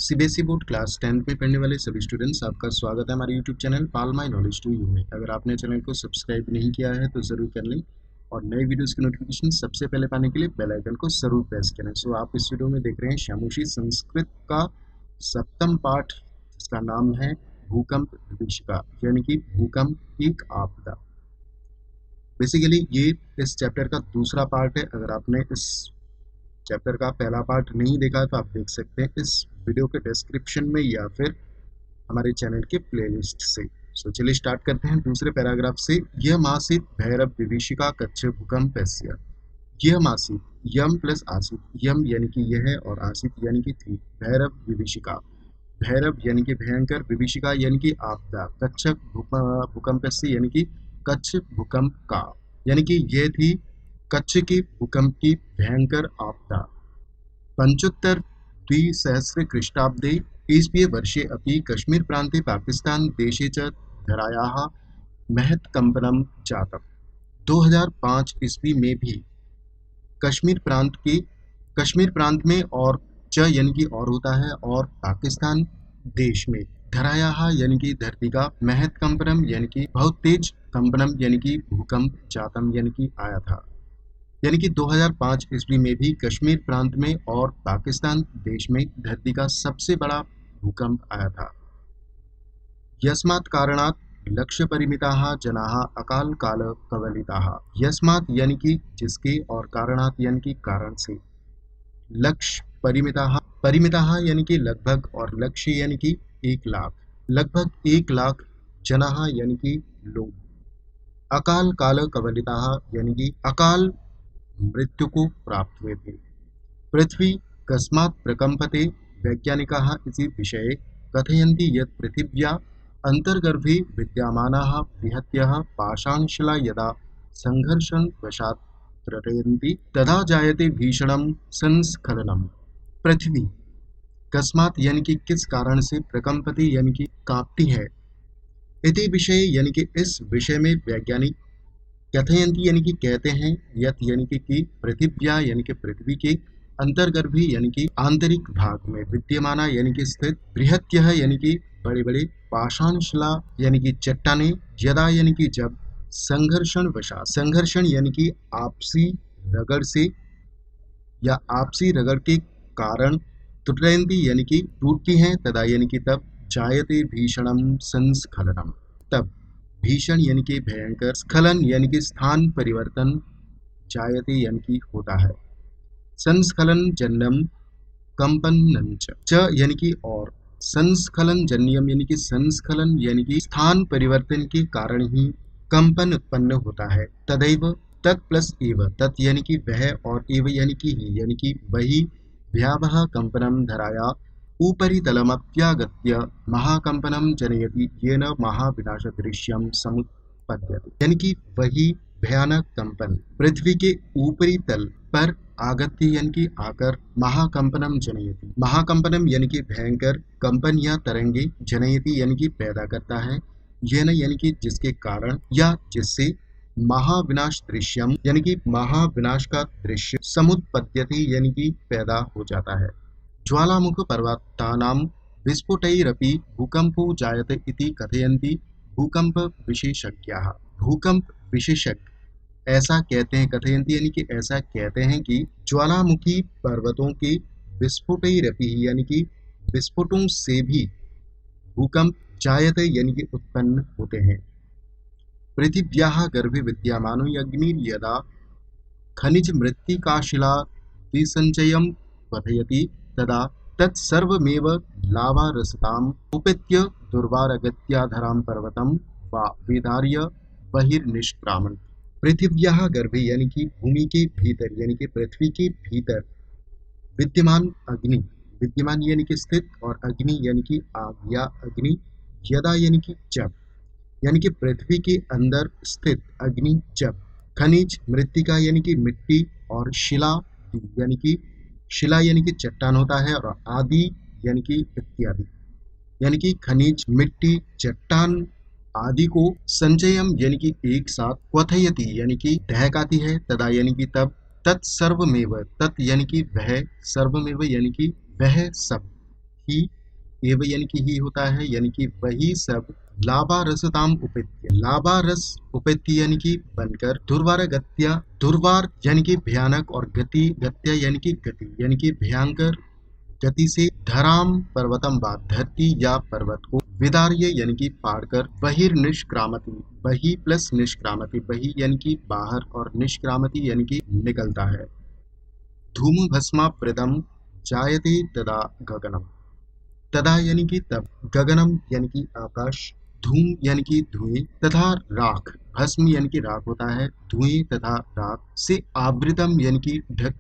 CBSE board class 10th में पढ़ने वाले सभी स्टूडेंट्स, आपका स्वागत है हमारे YouTube channel Pal my knowledge to you में। अगर आपने चैनल को सब्सक्राइब नहीं किया है तो ज़रूर कर लें और नए वीडियोस की नोटिफिकेशन सबसे पहले पाने के लिए बेल आइकन को ज़रूर प्रेस करें। सो आप इस वीडियो में देख रहे हैं शामोशी संस्कृत का 7वां पाठ, जिसका नाम है भूकंप विभीषिका, यानी कि भूकंप एक आपदा। बेसिकली ये इस चैप्टर का दूसरा पार्ट है। अगर आपने इस चैप्टर का पहला पार्ट नहीं देखा तो आप देख सकते हैं इस वीडियो के डिस्क्रिप्शन में या फिर हमारे चैनल के प्लेलिस्ट से। सो चलिए स्टार्ट करते हैं दूसरे पैराग्राफ से। यह मासीत भैरव विभीषिका कच्छ भूकंपस्य। यह मासीत, यम प्लस आसित, यम यानी कि यह और आसित यानी कि थी। भैरव विभीषिका, भैरव यानी कि भयंकर, विभीषिका यानी कि आपदा, कच्छ भूकंपस्य यानी कि कच्छ भूकंप का, यानी कि यह थी कच्छ के भूकंप की भयंकर आपदा। पंचोत्तर द्विसहस्र ख्रीष्टाब्दे ईस्वीय वर्षे अपि कश्मीर प्रान्ते पाकिस्तान देशे च धरायाः महत्कम्पनं जातम्। 2005 ईस्वी में भी कश्मीर प्रांत में और च यानी कि और होता है और पाकिस्तान देश में धरायाः यानी कि धरती का, महत्कम्पनम यानी कि बहुत तेज, कंपनम यानी कि भूकंप, जातम यानी कि आया था। यानी कि 2005 ईस्वी में भी कश्मीर प्रांत में और पाकिस्तान देश में धरती का सबसे बड़ा भूकंप आया था। यस्मात् कारणात् लक्ष्य परिमिताः जनाः अकाल काल कवलिताः। यस्मात् यानी कि जिसके और कारणात् यानी कि कारण से। लक्ष्य परिमिताः, परिमिताः यानी कि लगभग और लक्ष्य यानी कि 1 लाख, लगभग 1 लाख जनाः यानी कि लोग। अकाल काल कवलिताः यानी कि अकाल मृत्यु को प्राप्त हुए थे। पृथ्वी कस्मात् प्रकम्पते वैज्ञानिकाः इति विषये कथयन्ति यत् पृथिव्या अन्तर्गर्भे विद्यमानाः बृहत्यः पाषाणशिला यदा संघर्षणवशात् त्रटयन्ति तदा जायते भीषणं संस्खलनम्। पृथ्वी कस्मात् यानी कि किस कारण से, प्रकम्पति यानी कि कांपती है, इति विषय यानी कि इस विषय में वैज्ञानिक कथयंती यानी कि कहते हैं, यत यानी कि पृथिव्या यानी कि पृथ्वी के, अंतर्गर्भी यानी कि आंतरिक भाग में, विद्यमाना यानी कि स्थित, बृहत्यः यानी कि बड़े बड़े, पाषाणशिला यानी कि चट्टाने, यदा यानी कि जब, संघर्षण वशात, संघर्षण यानी कि आपसी रगड़ से या आपसी रगड़ के कारण, तुटयंती यानी कि टूटती हैं, तदा यानी कि तब, जायते भीषणम संस्खलनम, तब भीषण यानी कि भयंकर, स्खलन यानी कि स्थान परिवर्तन, जायते यानी कि होता है, संस्खलन जन्यम कंपन च यानी कि और, संस्खलन जन्यम यानी कि संस्खलन यानी कि स्थान परिवर्तन के कारण ही कंपन उत्पन्न होता है। तदैव तत् प्लस एव, तत् यानी कि वह और एव यानी कि ही, यानी कि वही, भयावह कंपनम धराया ऊपरी तलमप्यागत्य महाकंपनम जनयति येन महाविनाशदृश्यम समुत्पद्यते। यानी कि वही भयानक कंपन पृथ्वी के ऊपरी तल पर आगत्य यानी कि आकर, महाकंपनम जनयति, महाकंपनम यानी कि भयंकर, कंपन या तरंगे, जनयति यानी कि पैदा करता है, येन यानी कि जिसके कारण, या जिससे, महाविनाश दृश्यम यानी कि महाविनाश का दृश्य, समुत्पद्यते यानी कि पैदा हो जाता है। ज्वालामुख पर्वतानां विस्फोटैरपि भूकंपो जायते इति कथयन्ति भूकंप विशेषज्ञाः। भूकंप विशेषज्ञ ऐसा कहते हैं, कथयन्ति यानी कि ऐसा कहते हैं कि ज्वालामुखी पर्वतों के विस्फोटैरपि यानी कि विस्फोटों से भी भूकंप जायते यानी कि उत्पन्न होते हैं। पृथिव्याः गर्भे विद्यमानो अग्निर्यदा खनिज मृत्तिकाशिला विसञ्चयं पठयति तदा तत्सर्वमेव लावारसताम् उपेत्य दुर्वारगत्याधरां पर्वतं वा विदार्य बहिर्निष्क्रामन्। पृथिव्याः गर्भे यानी कि भूमि के भीतर, यानी कि पृथ्वी के भीतर, विद्यमान अग्नि, विद्यमान यानी कि स्थित, और अग्नि यानी कि आग या अग्नि, यदा यानी कि जब, यानी कि पृथ्वी के अंदर स्थित अग्नि जब, खनिज मृत्तिका यानी कि मिट्टी, और शिला यानी कि शिला यानी कि चट्टान होता है, और आदि यानी कि इत्यादि, यानी कि खनिज, मिट्टी, चट्टान आदि को, संचयम यानी कि एक साथ, क्वथयति यानी कि दहकाती है, तदा यानी कि तब, तत्सर्वमेव, तत् यानी कि वह, सर्वमेव यानी कि वह सब, ही एव यानी कि ही होता है, यानी कि वही सब लाभा रसताम उपेत्य, लाभा रस उपेत्य यानी कि बनकर, दुर्वार गत्या, दुर्वार यानी कि भयानक, और गति गत्या यानी कि गति यानी कि भयंकर गति से, धराम पर्वतम व धरती या पर्वत को, विदार्य यानी कि फाड़कर, बहिर्निष्क्रामति, बहि प्लस निष्क्रामति, बहि यानी कि बाहर और निष्क्रामति यानी कि निकलता है। धूम भस्माप्रदम जायते तदा गगनम, तदा यानी कि तब, गगनम यानी कि आकाश, धूम यानी कि धुएं, तथा राख, भस्म यानी कि राख होता है, धुएं तथा राख से, आवृतम यानी कि ढक,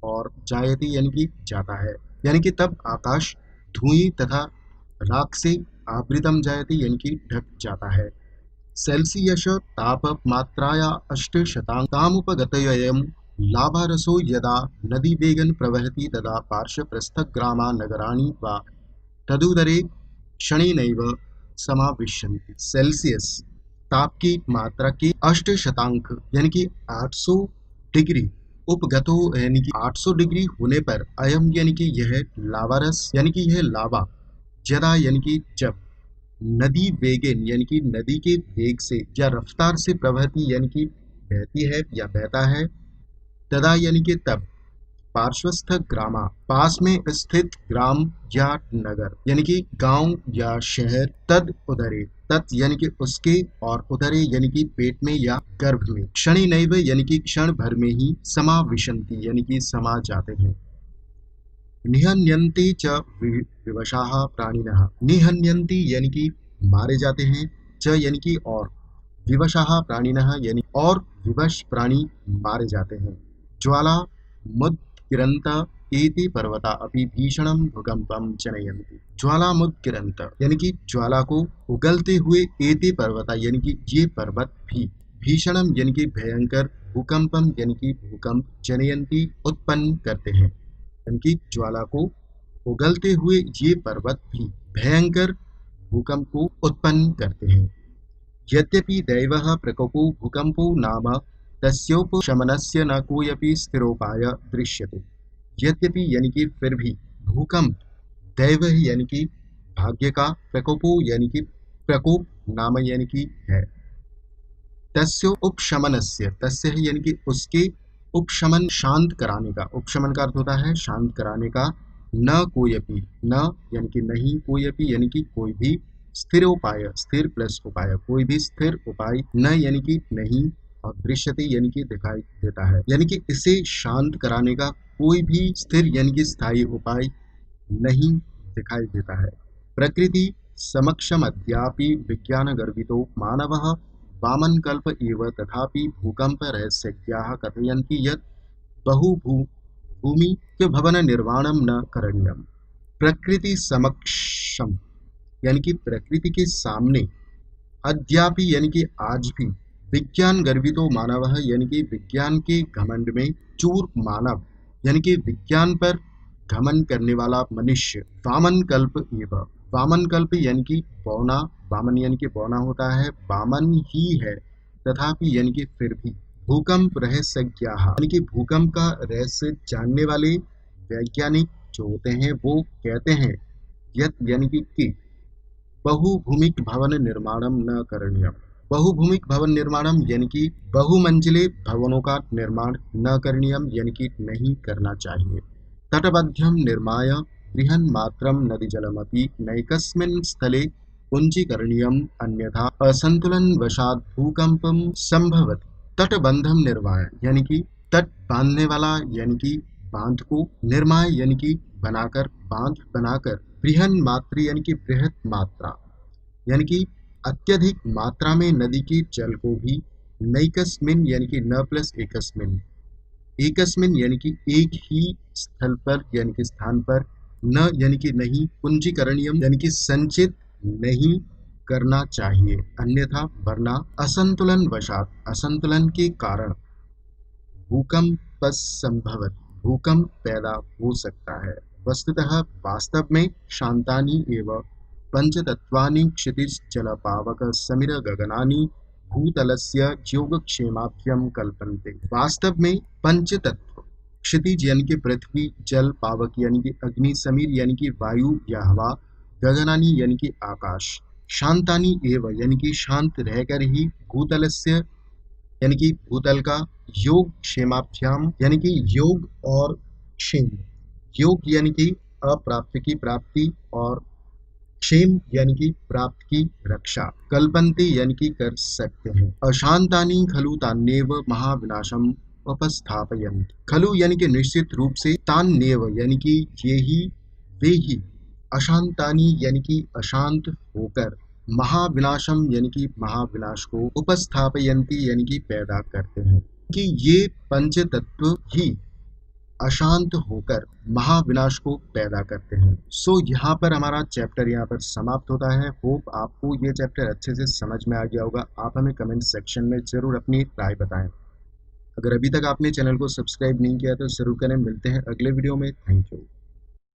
और जायते यानी कि जाता है, यानी कि तब आकाश धुएं तथा राख से आवृतम जायते यानी कि ढक जाता है। सेल्सियस तापमात्राया 800 लाभारसो यदा नदी वेगन प्रवहति तदा पार्श्वप्रस्थग्रामा नगराणि वा तदुदरे क्षणेनैव समाविशन्ति। सेल्सियस ताप की मात्रा के 800 यानी कि 800 डिग्री उपगतो यानी कि 800 डिग्री होने पर, अयम यानी कि यह, लावारस यानी कि यह लावा, यदा यानी कि जब, नदी वेगेन यानी कि नदी के वेग से या रफ्तार से, प्रवहती यानी कि बहती है या बहता है, तदा यानी कि तब, पार्श्वस्थ ग्रामा पास में स्थित ग्राम या नगर यानी कि गांव या शहर, तद उदरे तत् यानी कि उसके, और उदरे यानी कि पेट में या गर्भ में, क्षणी नैव यानी कि क्षण भर में ही, समाविशन्ति यानी कि समा जाते हैं। निहन्यन्ति च विवशाः प्राणिनः, निहन्यन्ति यानी कि मारे जाते हैं, च यानी कि और, विवशाः प्राणिनः यानी और विवश प्राणी मारे जाते हैं। ज्वाला मुद्गिरन्त एति पर्वता अपि भीषणं भूकंपं जनयन्ति, ज्वाला मुद्गिरन्त यानी कि ज्वाला को उगलते हुए, एति पर्वता यानी कि ये पर्वत भी, भीषणम यानी कि भयंकर, भूकंपम यानी कि भूकंप, जनयन्ति उत्पन्न करते हैं, यानी कि ज्वाला को उगलते हुए ये पर्वत भी भयंकर भूकंप को उत्पन्न करते हैं। यद्यपि दैवः प्रकोपो भूकंपो नाम तस्योपशमनस्य न कोऽपि स्थिरोपाय दृश्यते, यद्यपि यानी कि फिर भी, भूकंप दैव यानी कि भाग्य का, प्रकोपो यानी कि प्रकोप, नाम यानी कि है, तस्य उपशमनस्य, तस्य यानी कि उसके, उपशमन शांत कराने का, उपशमन का अर्थ होता है शांत कराने का, न कोयपि, न यानी कि नहीं, कोयपि यानी कि कोई भी, स्थिर उपाय, स्थिर प्लस उपाय, कोई भी स्थिर उपाय, न यानी कि नहीं, और दृश्यते यानी कि दिखाई देता है, यानी कि इसे शांत कराने का कोई भी स्थिर यानी कि स्थायी उपाय नहीं दिखाई देता है। प्रकृति समक्षम अद्यापि विज्ञान गर्भितो मानवः वामनकल्प एव, तथापि भूकंप रहस्यज्ञाः कथयन्ति यत् भूमि के भवन निर्माणम न करणीयम। प्रकृति समक्षम यानी कि प्रकृति के सामने, अद्यापि यानी कि आज भी, विज्ञान गर्वितो मानव यानी कि विज्ञान के घमंड में चूर मानव, यानी कि विज्ञान पर घमंड करने वाला मनुष्य, वामन कल्प एवं, वामन कल्प यानी कि बौना, वामन यानी कि बौना होता है, वामन ही है, तथापि यानी कि फिर भी, भूकंप रहस्यज्ञा यानी कि भूकंप का रहस्य जानने वाले वैज्ञानिक जो होते हैं वो कहते हैं, यत यानी कि बहुभूमिक भवन निर्माणम न करणीयम, बहुभूमिक भवन निर्माणम यानी कि बहुमंजिले भवनों का निर्माण, न करणीयम यानी कि नहीं करना चाहिए। तटबध्यम निर्माय बृहन् मात्रम नदी जलमपि नैकस्मिन् स्थले पुंजीकरणीयम, अन्यथा असंतुलन वशात भूकंपम संभवति। तटबंधम निर्माय यानी कि तट बांधने वाला, यानी कि बांध को, निर्माय यानी कि बनाकर, बांध बनाकर, बृहन मात्र यानी कि बृहत मात्रा, यानी कि अत्यधिक मात्रा में नदी के जल को भी, नैकस्मिन यानी कि न प्लस एकस्मिन, एकस्मिन यानी कि एक ही स्थल पर यानी कि स्थान पर, न यानी कि नहीं, पुंजीकरणीयम यानी कि संचित नहीं करना चाहिए, अन्यथा वरना असंतुलन वशात, असंतुलन के कारण, भूकंप संभवत, भूकंप पैदा हो सकता है। वस्तुतः वास्तव में शांतानि एवं पंचतत्वानि क्षितिज जल पावक समीर गगनानि भूतलस्य योगक्षेमाभ्यम कल्पन्ते। वास्तव में पंच तत्व क्षितिज यानी कि पृथ्वी, जल, पावक यानी कि अग्नि, समीर यानी कि वायु या हवा, गगनानी यानी कि आकाश, शांतानी एव यानी कि शांत रहकर ही, भूतलस्य यानी कि भूतल का, योग क्षेमाभ्याम यानी कि योग और क्षेम, योग यानी कि अप्राप्त की प्राप्ति और क्षेम यानी कि प्राप्त की रक्षा, कल्पन्ते यानी कि कर सकते हैं, अशांतानि खलु तान्येव महाविनाशम उपस्थापयन्ति, खलु यानी कि निश्चित रूप से, तान्येव यानी कि ये ही, वे ही, अशांतानि यानी कि अशांत होकर, महाविनाशम यानी कि महाविनाश को, उपस्थापयन्ति यानी कि पैदा करते हैं, कि ये पंच तत्व ही अशांत होकर महाविनाश को पैदा करते हैं। सो यहाँ पर हमारा चैप्टर यहाँ पर समाप्त होता है। होप आपको ये चैप्टर अच्छे से समझ में आ गया होगा। आप हमें कमेंट सेक्शन में ज़रूर अपनी राय बताएं। अगर अभी तक आपने चैनल को सब्सक्राइब नहीं किया तो ज़रूर करें। मिलते हैं अगले वीडियो में। Thank you.